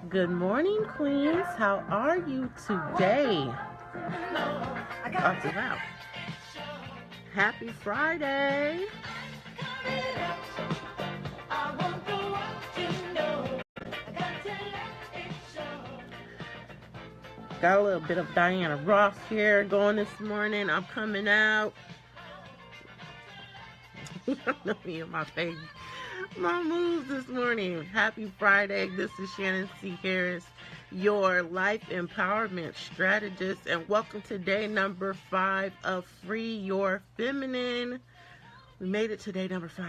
Good morning, Queens. How are you today? Wow. Happy Friday. Got a little bit of Diana Ross here going this morning. I'm coming out. Me and my baby. My moves this morning. Happy Friday. This is Shannon C. Harris, your life empowerment strategist, and welcome to day number 5 of Free Your Feminine. We made it to day number 5.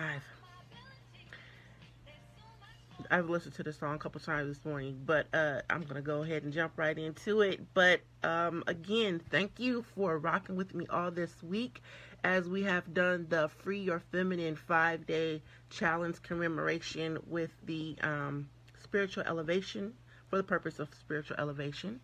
I've listened to the song a couple times this morning, but I'm going to go ahead and jump right into it. But again, thank you for rocking with me all this week as we have done the Free Your Feminine 5-day challenge commemoration with the spiritual elevation, for the purpose of spiritual elevation.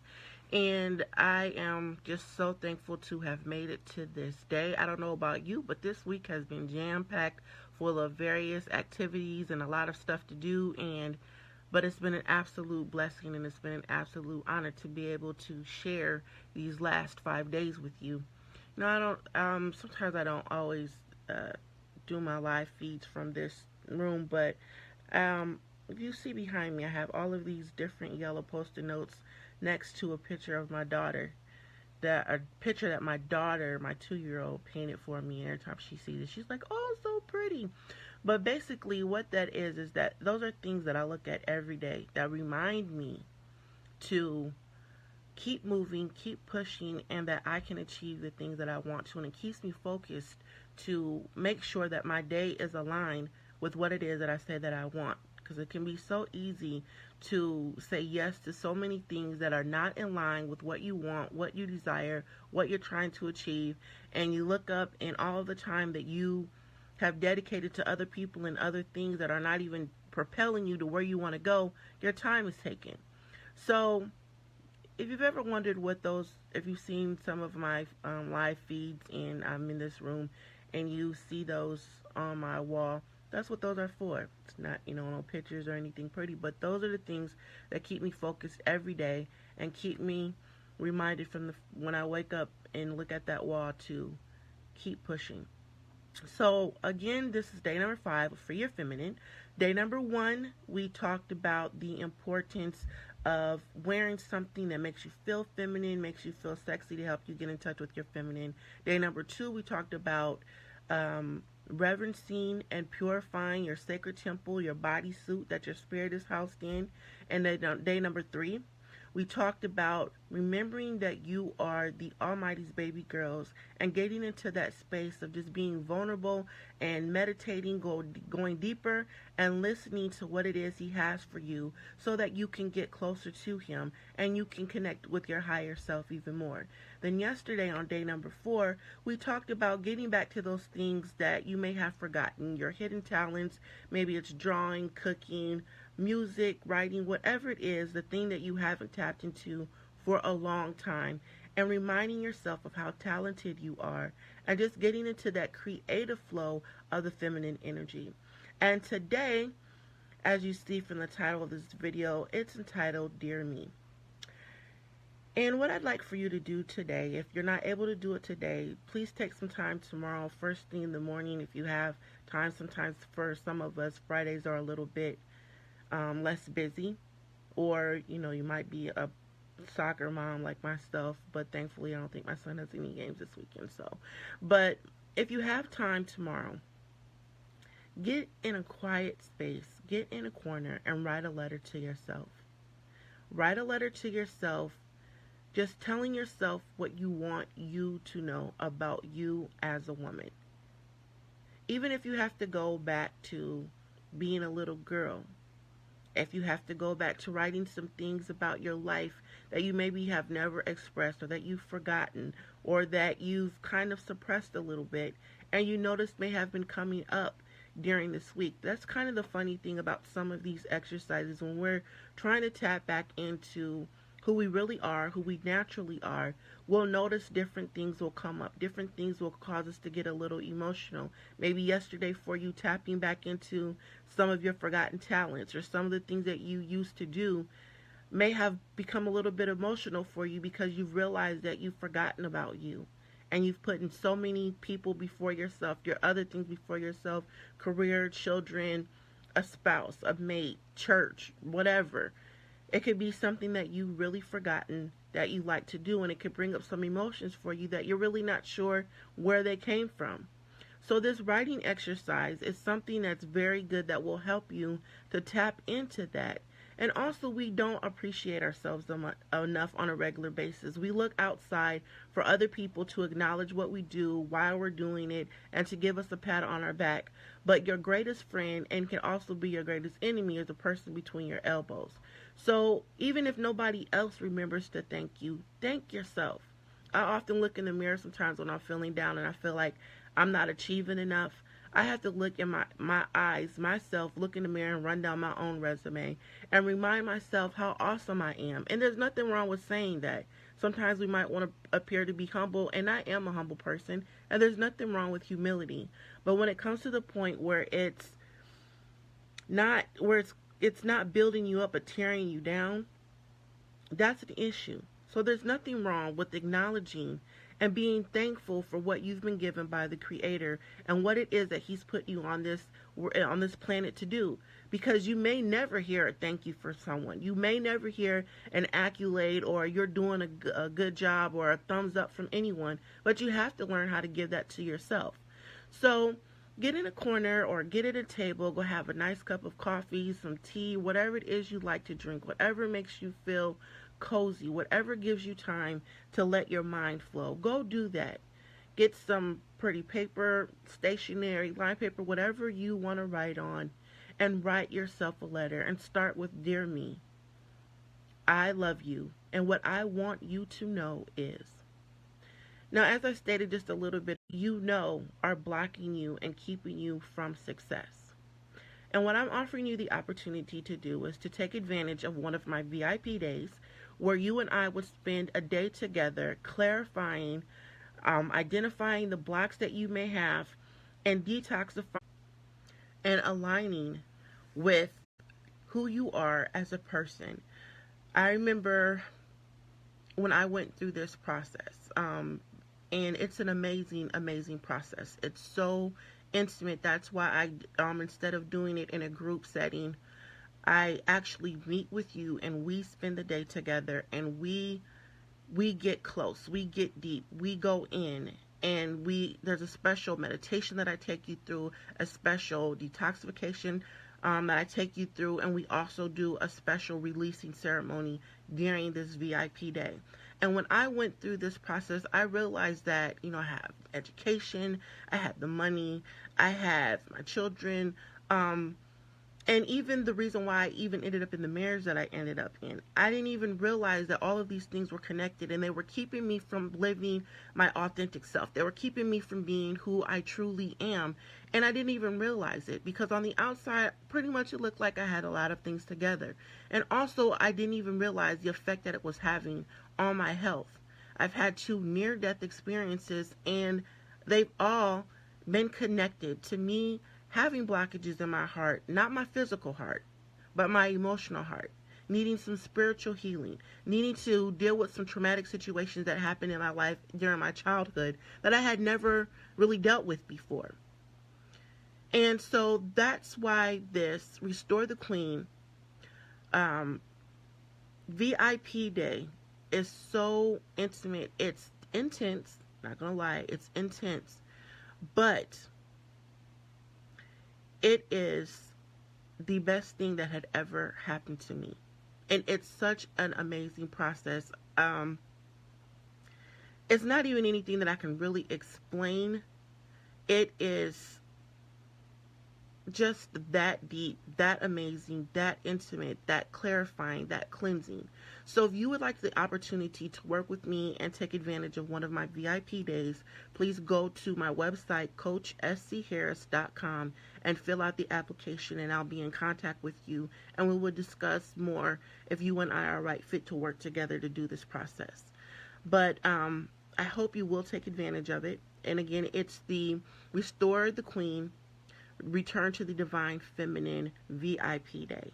And I am just so thankful to have made it to this day. I don't know about you, but this week has been jam-packed full of various activities and a lot of stuff to do, but it's been an absolute blessing and it's been an absolute honor to be able to share these last 5 days with you. You know, sometimes I don't always do my live feeds from this room, but if you see behind me, I have all of these different yellow post-it notes next to a picture of my daughter. A picture that my daughter, my 2-year-old, painted for me. Every time she sees it, she's like, "Oh, so pretty." But basically what that is that those are things that I look at every day that remind me to keep moving, keep pushing, and that I can achieve the things that I want to. And it keeps me focused to make sure that my day is aligned with what it is that I say that I want. Because it can be so easy to say yes to so many things that are not in line with what you want, what you desire, what you're trying to achieve. And you look up and all the time that you have dedicated to other people and other things that are not even propelling you to where you want to go, your time is taken. So if you've ever wondered if you've seen some of my live feeds and I'm in this room and you see those on my wall, that's what those are for. It's not, no pictures or anything pretty, but those are the things that keep me focused every day and keep me reminded when I wake up and look at that wall to keep pushing. So again, this is day number 5 of Free Your Feminine. Day number 1, we talked about the importance of wearing something that makes you feel feminine, makes you feel sexy, to help you get in touch with your feminine. Day number 2, we talked about reverencing and purifying your sacred temple, your bodysuit that your spirit is housed in. And then day number 3, we talked about remembering that you are the Almighty's baby girls and getting into that space of just being vulnerable and meditating, going deeper and listening to what it is He has for you so that you can get closer to Him and you can connect with your higher self even more. Then yesterday on day number 4, we talked about getting back to those things that you may have forgotten, your hidden talents. Maybe it's drawing, cooking, music, writing, whatever it is, the thing that you haven't tapped into for a long time, and reminding yourself of how talented you are and just getting into that creative flow of the feminine energy. And today, as you see from the title of this video, it's entitled Dear Me. And what I'd like for you to do today, if you're not able to do it today, please take some time tomorrow, first thing in the morning, if you have time. Sometimes for some of us, Fridays are a little bit less busy, or you might be a soccer mom like myself, but thankfully I don't think my son has any games this weekend. But if you have time tomorrow, get in a quiet space, get in a corner and write a letter to yourself. Write a letter to yourself, just telling yourself what you want you to know about you as a woman. Even if you have to go back to being a little girl, if you have to go back to writing some things about your life that you maybe have never expressed, or that you've forgotten, or that you've kind of suppressed a little bit and you notice may have been coming up during this week. That's kind of the funny thing about some of these exercises when we're trying to tap back into who we really are, who we naturally are, we'll notice different things will come up. Different things will cause us to get a little emotional. Maybe yesterday for you, tapping back into some of your forgotten talents or some of the things that you used to do may have become a little bit emotional for you because you've realized that you've forgotten about you. And you've put in so many people before yourself, your other things before yourself, career, children, a spouse, a mate, church, whatever. It could be something that you really forgotten that you like to do, and it could bring up some emotions for you that you're really not sure where they came from. So this writing exercise is something that's very good that will help you to tap into that. And also, we don't appreciate ourselves enough on a regular basis. We look outside for other people to acknowledge what we do, why we're doing it, and to give us a pat on our back. But your greatest friend, and can also be your greatest enemy, is the person between your elbows. So even if nobody else remembers to thank you, thank yourself. I often look in the mirror sometimes when I'm feeling down and I feel like I'm not achieving enough. I have to look in my eyes, myself, look in the mirror and run down my own resume and remind myself how awesome I am. And there's nothing wrong with saying that. Sometimes we might want to appear to be humble, and I am a humble person, and there's nothing wrong with humility. But when it comes to the point where it's not building you up but tearing you down, that's an issue. So there's nothing wrong with acknowledging and being thankful for what you've been given by the Creator and what it is that He's put you on this planet to do. Because you may never hear a thank you for someone. You may never hear an accolade or you're doing a good job or a thumbs up from anyone, but you have to learn how to give that to yourself. So get in a corner or get at a table, go have a nice cup of coffee, some tea, whatever it is you like to drink, whatever makes you feel cozy, whatever gives you time to let your mind flow. Go do that. Get some pretty paper, stationery, line paper, whatever you want to write on, and write yourself a letter and start with, "Dear me, I love you, and what I want you to know is." Now, as I stated just a little bit, are blocking you and keeping you from success. And what I'm offering you the opportunity to do is to take advantage of one of my VIP days where you and I would spend a day together clarifying, identifying the blocks that you may have, and detoxifying and aligning with who you are as a person. I remember when I went through this process, and it's an amazing, amazing process. It's so intimate. That's why instead of doing it in a group setting, I actually meet with you and we spend the day together and we get close, we get deep, we go in, and there's a special meditation that I take you through, a special detoxification that I take you through, and we also do a special releasing ceremony during this VIP day. And when I went through this process, I realized that, I have education, I have the money, I have my children, and even the reason why I even ended up in the marriage that I ended up in, I didn't even realize that all of these things were connected, and they were keeping me from living my authentic self. They were keeping me from being who I truly am, and I didn't even realize it because on the outside, pretty much it looked like I had a lot of things together. And also, I didn't even realize the effect that it was having on my health. I've had 2 near-death experiences, and they've all been connected to me having blockages in my heart, not my physical heart, but my emotional heart, needing some spiritual healing, needing to deal with some traumatic situations that happened in my life during my childhood that I had never really dealt with before. And so that's why this Restore the Queen VIP day is so intimate. It's intense, not gonna lie, it's intense, but it is the best thing that had ever happened to me. And it's such an amazing process. It's not even anything that I can really explain. It is just that deep, that amazing, that intimate, that clarifying, that cleansing. So if you would like the opportunity to work with me and take advantage of one of my VIP days, please go to my website, CoachSCHarris.com, and fill out the application, and I'll be in contact with you, and we will discuss more if you and I are right fit to work together to do this process. But I hope you will take advantage of it. And again, it's the Restore the Queen, Return to the Divine Feminine VIP Day.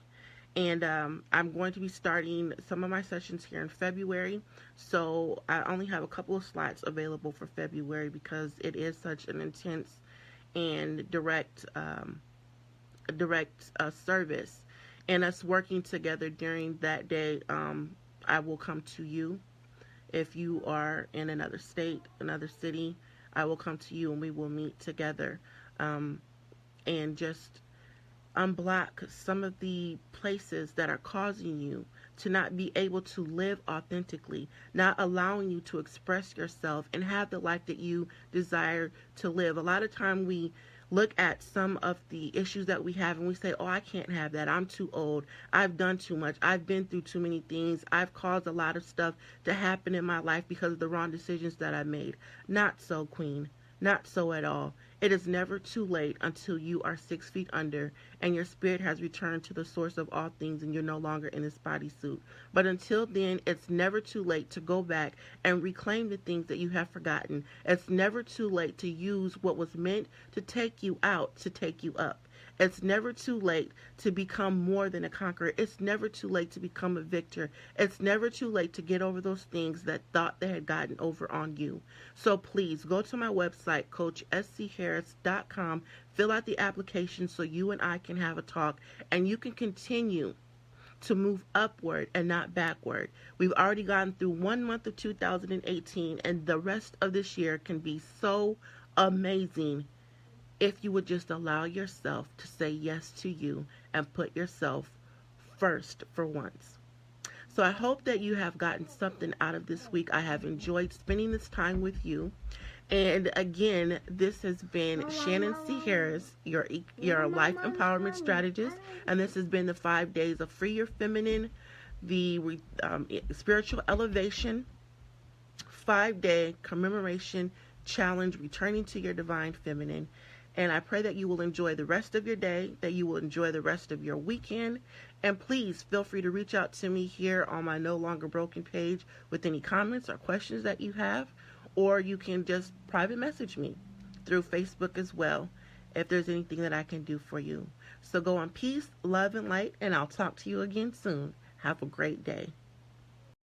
And I'm going to be starting some of my sessions here in February. So I only have a couple of slots available for February because it is such an intense and direct service. And us working together during that day, I will come to you. If you are in another state, another city, I will come to you and we will meet together and just unblock some of the places that are causing you to not be able to live authentically, not allowing you to express yourself and have the life that you desire to live. A lot of time we look at some of the issues that we have and we say, oh, I can't have that. I'm too old. I've done too much. I've been through too many things. I've caused a lot of stuff to happen in my life because of the wrong decisions that I made. Not so, Queen. Not so at all. It is never too late until you are 6 feet under and your spirit has returned to the source of all things and you're no longer in this bodysuit. But until then, it's never too late to go back and reclaim the things that you have forgotten. It's never too late to use what was meant to take you out to take you up. It's never too late to become more than a conqueror. It's never too late to become a victor. It's never too late to get over those things that thought they had gotten over on you. So please go to my website, CoachSCHarris.com, fill out the application so you and I can have a talk and you can continue to move upward and not backward. We've already gotten through 1 month of 2018 and the rest of this year can be so amazing if you would just allow yourself to say yes to you and put yourself first for once. So I hope that you have gotten something out of this week. I have enjoyed spending this time with you. And again, this has been Shannon C. Harris, your life empowerment strategist. And this has been the 5 days of Free Your Feminine, the spiritual elevation 5-day commemoration challenge, returning to your divine feminine. And I pray that you will enjoy the rest of your day, that you will enjoy the rest of your weekend. And please feel free to reach out to me here on my No Longer Broken page with any comments or questions that you have. Or you can just private message me through Facebook as well if there's anything that I can do for you. So go on peace, love, and light, and I'll talk to you again soon. Have a great day.